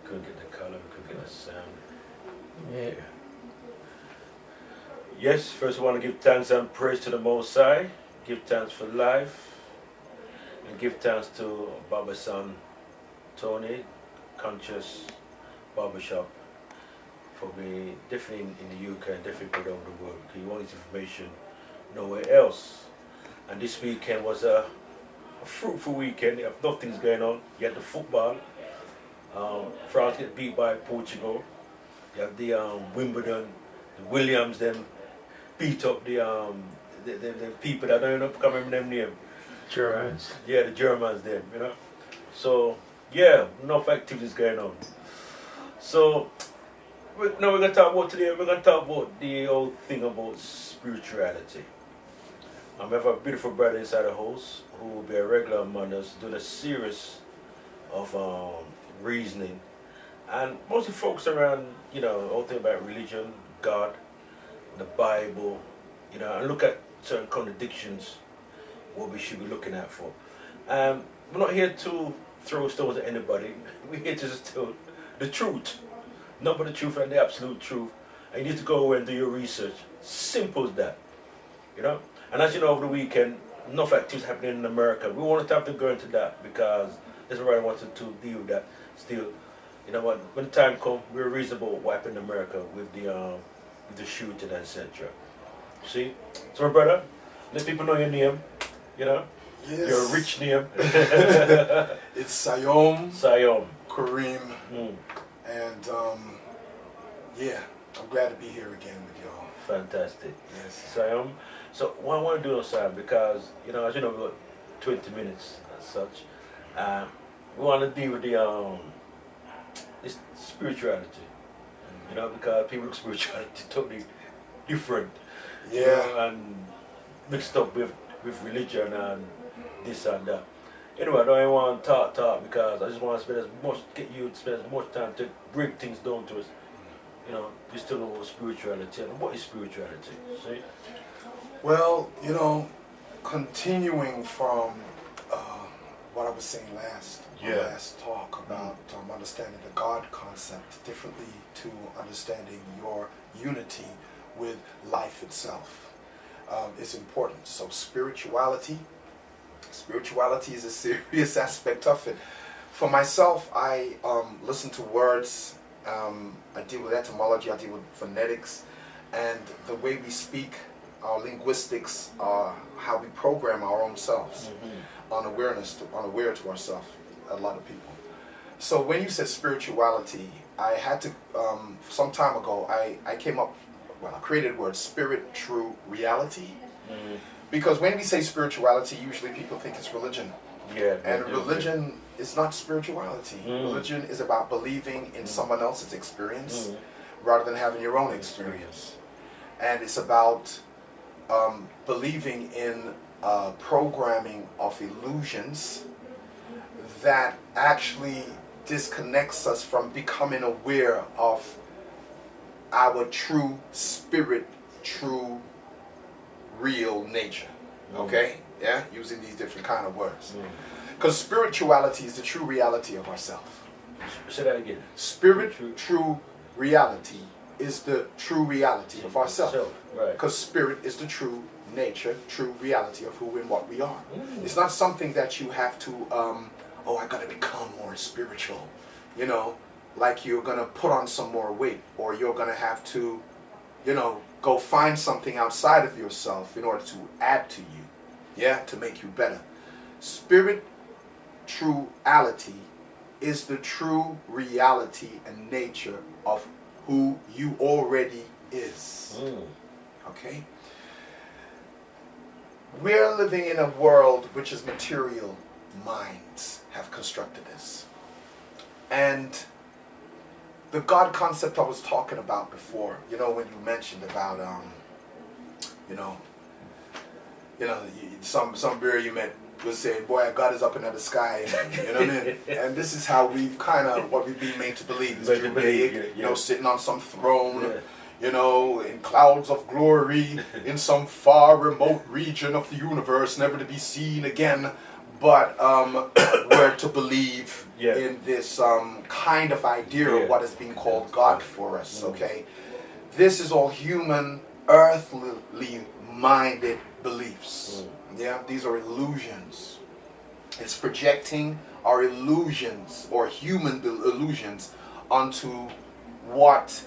couldn't get the color, we couldn't get the sound. Yeah. Yes, first I want to give thanks and praise to the Most High. Give thanks for life. And give thanks to Babasontony, Conscious Barber Shop, for me, definitely in the UK and definitely put over the world. Because you want this information nowhere else. And this weekend was a fruitful weekend. You have nothing's going on. You had the football. France get beat by Portugal. You have the Wimbledon, the Williams, them beat up the people that I can't remember them name. Germans. Yeah, the Germans them, you know. So yeah, enough activities going on. So now we're gonna talk about today. We're gonna talk about the whole thing about spirituality. I have a beautiful brother inside the house who will be a regular among us, doing a series of reasoning, and mostly focus around, you know, whole thing about religion, God, the Bible, you know, and look at certain contradictions, what we should be looking out for. We're not here to throw stones at anybody. We're here to just tell the truth, not but the truth and the absolute truth. And you need to go away and do your research. Simple as that, you know. And as you know, over the weekend, enough activities happening in America. We wanted to have to go into that because that's why I wanted to deal with that. Still, you know what? When the time comes, we're reasonable what happened in America with the shooting, etc. See, so my brother, let people know your name. You know, yes. You're a rich name. It's Siayoum. Siayoum. Kareem. And yeah, I'm glad to be here again with y'all. Fantastic. Yes. Siayoum. So what I want to do on Siayoum, because you know, as you know, we've got 20 minutes as such. We want to deal with this spirituality. You know, because people look spirituality totally different. Yeah. You know, and mixed up with religion and this and that. Anyway, I don't even want to talk because I just want to get you to spend as much time to break things down to us. You know, you still know spirituality. And what is spirituality? See? Well, you know, continuing from what I was saying last talk about understanding the God concept differently to understanding your unity with life itself is important. So spirituality is a serious aspect of it. For myself, I listen to words, I deal with etymology, I deal with phonetics, and the way we speak, our linguistics, how we program our own selves, unaware to ourselves, a lot of people. So when you said spirituality, I had to, some time ago, I came up, well, I created the word spirit, true, reality. Because when we say spirituality, usually people think it's religion. Yeah. And religion is not spirituality. Religion is about believing in someone else's experience rather than having your own experience. And it's about believing in programming of illusions that actually disconnects us from becoming aware of our true spirit, true real nature. Okay? Yeah? Using these different kind of words. Because spirituality is the true reality of ourselves. Say that again. Spirit, true reality is the true reality of ourselves. Right. Because spirit is the true nature, true reality of who and what we are. It's not something that you have to, oh, I gotta become more spiritual. You know, like you're gonna put on some more weight, or you're gonna have to, you know, go find something outside of yourself in order to add to you, yeah, to make you better. Spirit, trueality is the true reality and nature of who you already is. Okay? We're living in a world which is material minds have constructed this. And the God concept I was talking about before, you know, when you mentioned about, some beer you met was saying, boy, God is up in the sky, and, you know what I mean? And this is how we've kind of, what we've been made to believe is Judaic, you know, sitting on some throne, you know, in clouds of glory, in some far remote region of the universe, never to be seen again. but we're to believe Yeah. in this kind of idea Yeah. of what is being called God for us, okay? This is all human, earthly minded beliefs. Yeah, these are illusions. It's projecting our illusions or human illusions onto what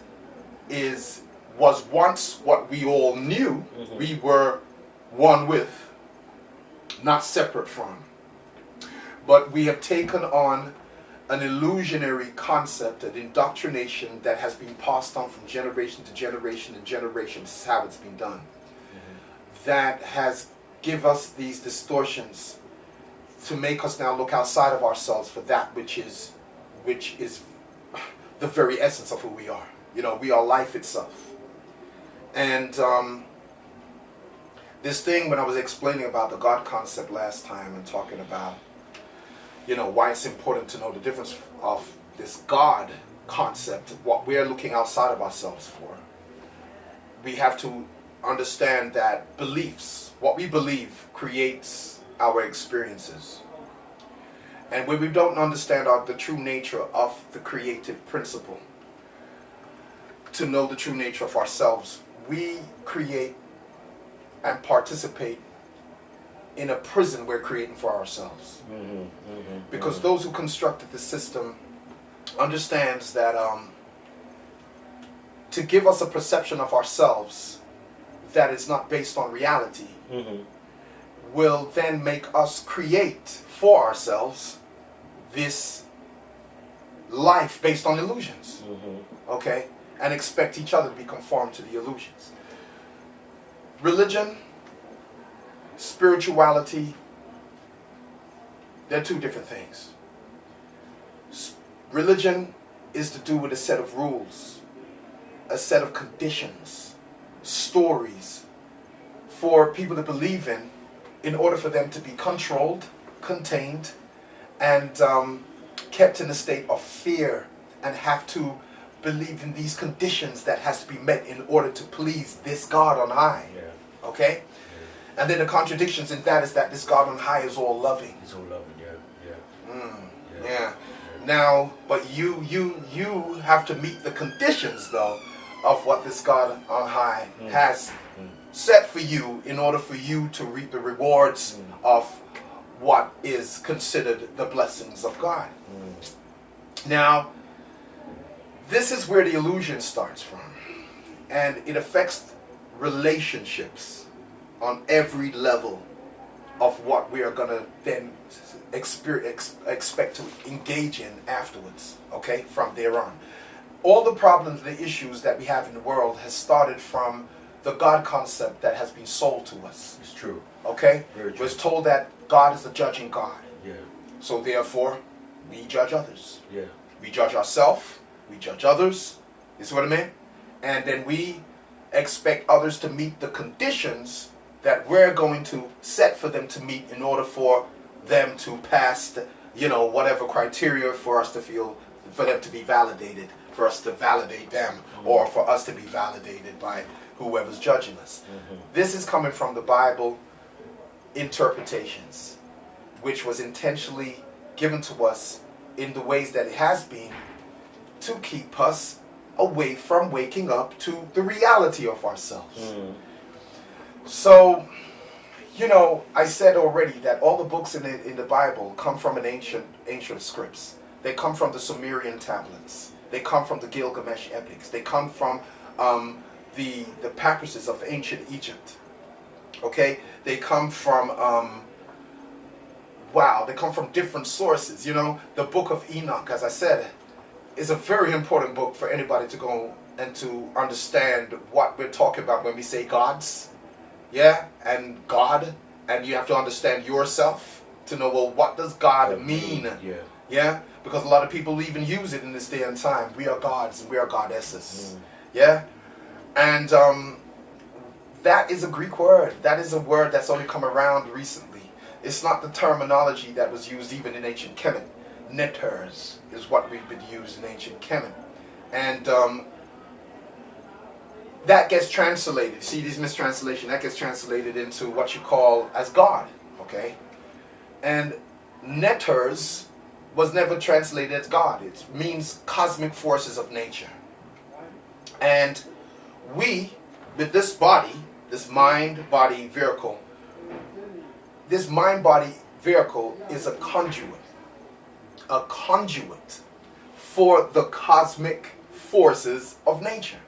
was once what we all knew we were one with, not separate from. But we have taken on an illusionary concept, an indoctrination that has been passed on from generation to generation and generation. This is how it's been done. That has given us these distortions to make us now look outside of ourselves for that which is the very essence of who we are. You know, we are life itself. And this thing, when I was explaining about the God concept last time and talking about, you know, why it's important to know the difference of this God concept, what we're looking outside of ourselves for, we have to understand that beliefs, what we believe, creates our experiences. And when we don't understand the true nature of the creative principle, to know the true nature of ourselves, we create and participate in a prison we're creating for ourselves. Because those who constructed the system understands that to give us a perception of ourselves that is not based on reality will then make us create for ourselves this life based on illusions. Okay? And expect each other to be conformed to the illusions. Religion, spirituality, they're two different things. Religion is to do with a set of rules, a set of conditions, stories for people to believe in order for them to be controlled, contained, and kept in a state of fear and have to believe in these conditions that has to be met in order to please this God on high. Okay? And then the contradictions in that is that this God on high is all loving. He's all loving, yeah. Yeah. Now, but you have to meet the conditions though of what this God on high has set for you in order for you to reap the rewards of what is considered the blessings of God. Now, this is where the illusion starts from, and it affects relationships on every level of what we are going to then expect to engage in afterwards, okay, from there on. All the problems, the issues that we have in the world has started from the God concept that has been sold to us. It's true. Okay? Very true. We're told that God is the judging God. Yeah. So therefore, we judge others. Yeah. We judge ourselves. We judge others. You see what I mean? And then we expect others to meet the conditions that we're going to set for them to meet in order for them to pass the, whatever criteria for us to feel, for them to be validated, for us to validate them, or for us to be validated by whoever's judging us. This is coming from the Bible interpretations, which was intentionally given to us in the ways that it has been to keep us away from waking up to the reality of ourselves. So, I said already that all the books in the Bible come from an ancient scripts. They come from the Sumerian tablets. They come from the Gilgamesh epics. They come from the papyruses of ancient Egypt. Okay? They come from they come from different sources. The book of Enoch, as I said, is a very important book for anybody to go and to understand what we're talking about when we say gods. Yeah, and God, and you have to understand yourself to know, well, what does God mean? Yeah, because a lot of people even use it in this day and time. We are gods and we are goddesses. Yeah, and that is a Greek word. That is a word that's only come around recently. It's not the terminology that was used even in ancient Kemet. Neters is what we've been used in ancient Kemet, and that gets translated. See these mistranslation, that gets translated into what you call as God, okay? And netters was never translated as God. It means cosmic forces of nature. And we, with this body, this mind-body vehicle, this mind-body vehicle is a conduit for the cosmic forces of nature.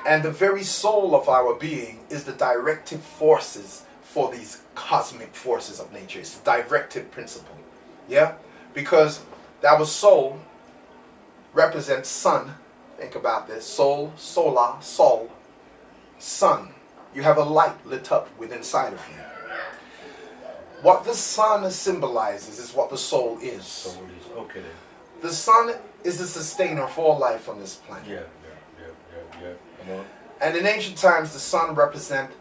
And the very soul of our being is the directive forces for these cosmic forces of nature. It's the directive principle. Yeah? Because our soul represents sun. Think about this. Soul, sola, sol, sun. You have a light lit up within inside of you. What the sun symbolizes is what the soul is. Soul is okay. The sun is the sustainer of all life on this planet. Yeah. Come on. And in ancient times, the sun represented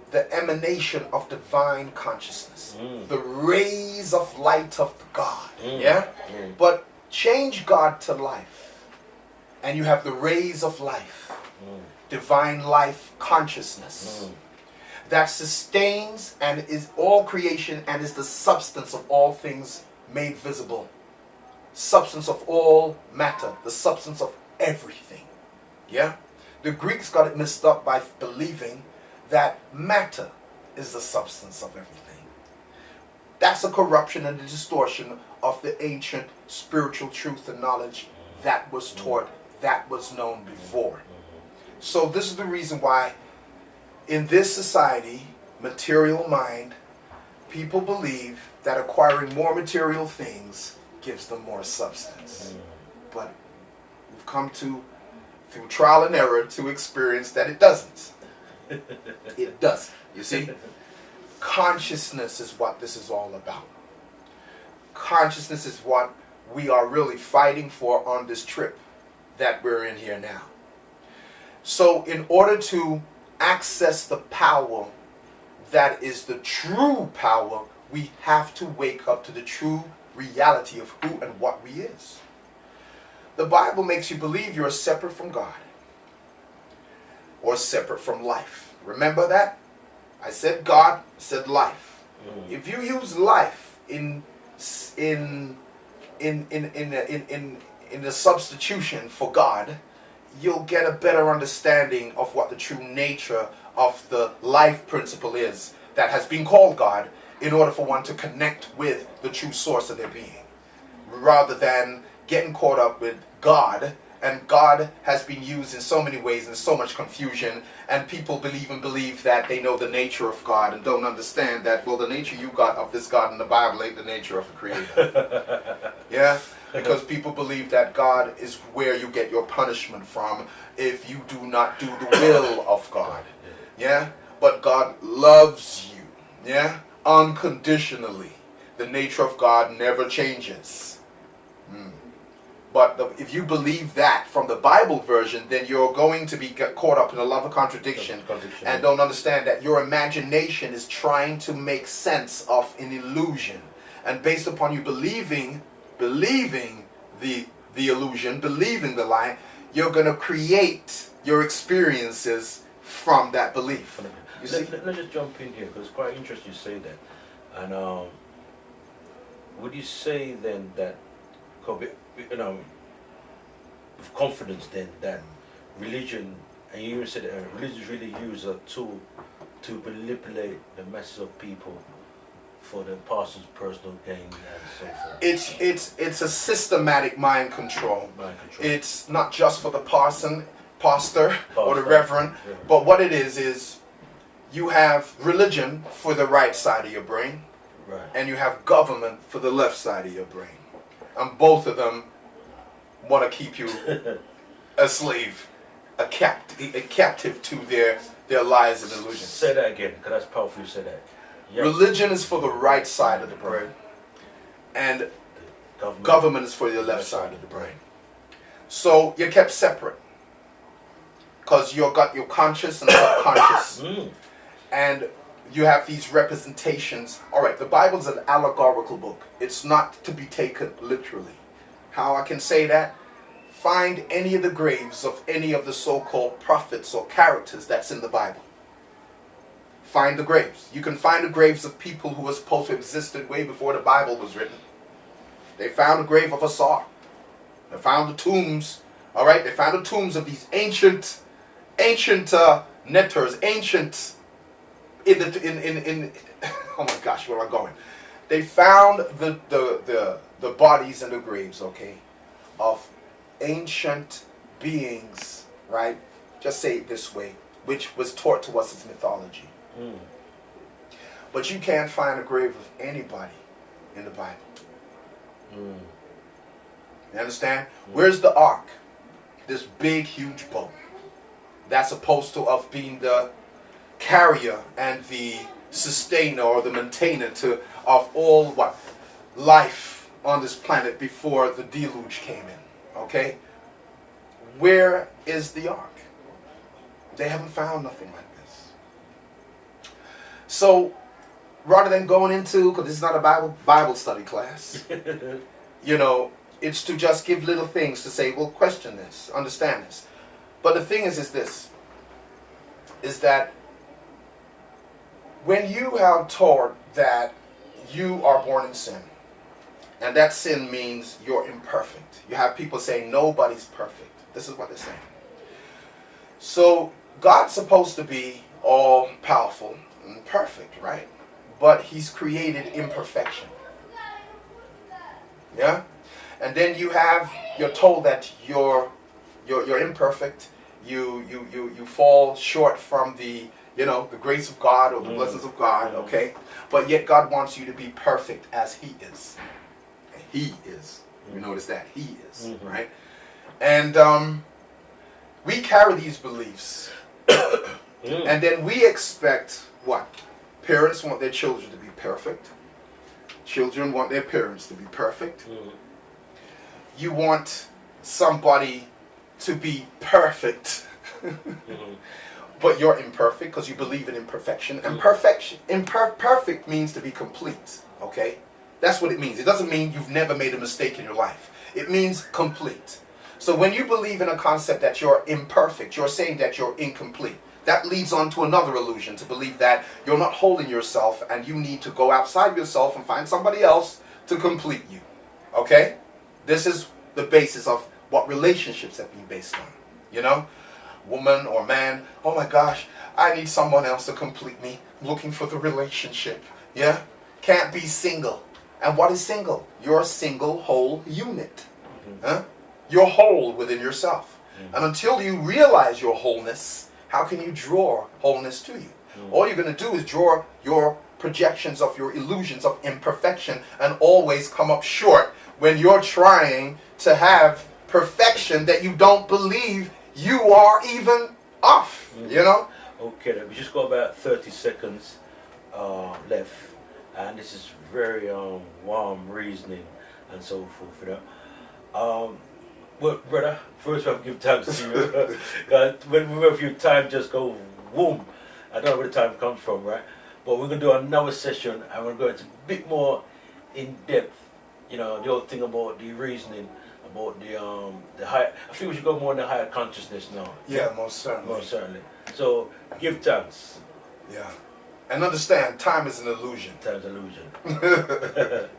the emanation of divine consciousness, the rays of light of God. Yeah? But change God to life, and you have the rays of life, divine life consciousness that sustains and is all creation and is the substance of all things made visible, substance of all matter, the substance of everything. Yeah? The Greeks got it messed up by believing that matter is the substance of everything. That's a corruption and a distortion of the ancient spiritual truth and knowledge that was taught, that was known before. So this is the reason why in this society, material mind, people believe that acquiring more material things gives them more substance. But we've come to, through trial and error, to experience that it doesn't. It doesn't. You see? Consciousness is what this is all about. Consciousness is what we are really fighting for on this trip that we're in here now. So in order to access the power that is the true power, we have to wake up to the true reality of who and what we is. The Bible makes you believe you're separate from God or separate from life. Remember that? I said God, I said life. If you use life in the substitution for God, you'll get a better understanding of what the true nature of the life principle is that has been called God, in order for one to connect with the true source of their being, rather than getting caught up with God. And God has been used in so many ways and so much confusion, and people believe that they know the nature of God and don't understand that, well, the nature you got of this God in the Bible ain't the nature of the Creator. Yeah? Because people believe that God is where you get your punishment from if you do not do the will of God. Yeah? But God loves you. Yeah? Unconditionally. The nature of God never changes. But if you believe that from the Bible version, then you're going to be caught up in a lot of contradiction and don't understand that your imagination is trying to make sense of an illusion. And based upon you believing the illusion, believing the lie, you're going to create your experiences from that belief. You see? Let's just jump in here, because it's quite interesting you say that. And would you say then that, with confidence then, that religion, and you even said religion is really used a tool to manipulate the masses of people for the pastor's personal gain and so forth? It's a systematic mind control. It's not just for the pastor or the reverend, but what it is you have religion for the right side of your brain, and you have government for the left side of your brain. And both of them want to keep you a slave, a captive to their lies and illusions. Say that again, because that's powerful you say that. Yep. Religion is for the right side of the brain, and government is for the left side of the brain. So you're kept separate, because you've got your conscious and subconscious. And you have these representations. All right, the Bible is an allegorical book. It's not to be taken literally. How I can say that? Find any of the graves of any of the so-called prophets or characters that's in the Bible. find the graves. You can find the graves of people who were supposed to have existed way before the Bible was written. They found the grave of Asar. They found the tombs. All right, they found the tombs of these ancient netters, ancient in oh my gosh, where am I going? They found the bodies and the graves, okay, of ancient beings, right? Just say it this way, which was taught to us as mythology. Mm. But you can't find a grave of anybody in the Bible. Mm. You understand? Mm. Where's the ark? This big, huge boat that's supposed to have been the carrier and the sustainer or the maintainer of all what life on this planet before the deluge came in. Okay? Where is the ark? They haven't found nothing like this. So rather than going into, because this is not a Bible study class, you know, it's to just give little things to say, well, question this, understand this. But the thing is this, is that when you have taught that you are born in sin, and that sin means you're imperfect. You have people saying nobody's perfect. This is what they're saying. So God's supposed to be all powerful and perfect, right? But he's created imperfection. Yeah? And then you're told that you're imperfect. You fall short from the grace of God or the blessings of God, okay? But yet God wants you to be perfect as he is. He is. You notice that? He is, right? And we carry these beliefs. And then we expect what? Parents want their children to be perfect. Children want their parents to be perfect. You want somebody to be perfect. But you're imperfect because you believe in imperfection. And perfect means to be complete. Okay? That's what it means. It doesn't mean you've never made a mistake in your life. It means complete. So when you believe in a concept that you're imperfect, you're saying that you're incomplete. That leads on to another illusion, to believe that you're not holding yourself and you need to go outside yourself and find somebody else to complete you. Okay? This is the basis of what relationships have been based on. You know? Woman or man, oh my gosh, I need someone else to complete me. I'm looking for the relationship. Yeah? Can't be single. And what is single? You're a single whole unit. Huh? You're whole within yourself. And until you realize your wholeness, how can you draw wholeness to you? All you're going to do is draw your projections of your illusions of imperfection and always come up short when you're trying to have perfection that you don't believe you are even off, you know? Okay, then we just got about 30 seconds left, and this is very warm reasoning and so forth, you know. Well, brother, first I have to give thanks to you. When we have your time just go boom. I don't know where the time comes from, right? But we're going to do another session, and we're going to a bit more in depth, you know, the whole thing about the reasoning, about the higher. I think we should go more in the higher consciousness now. Yeah, most certainly. Most certainly. So give thanks. Yeah, and understand time is an illusion. Time's an illusion.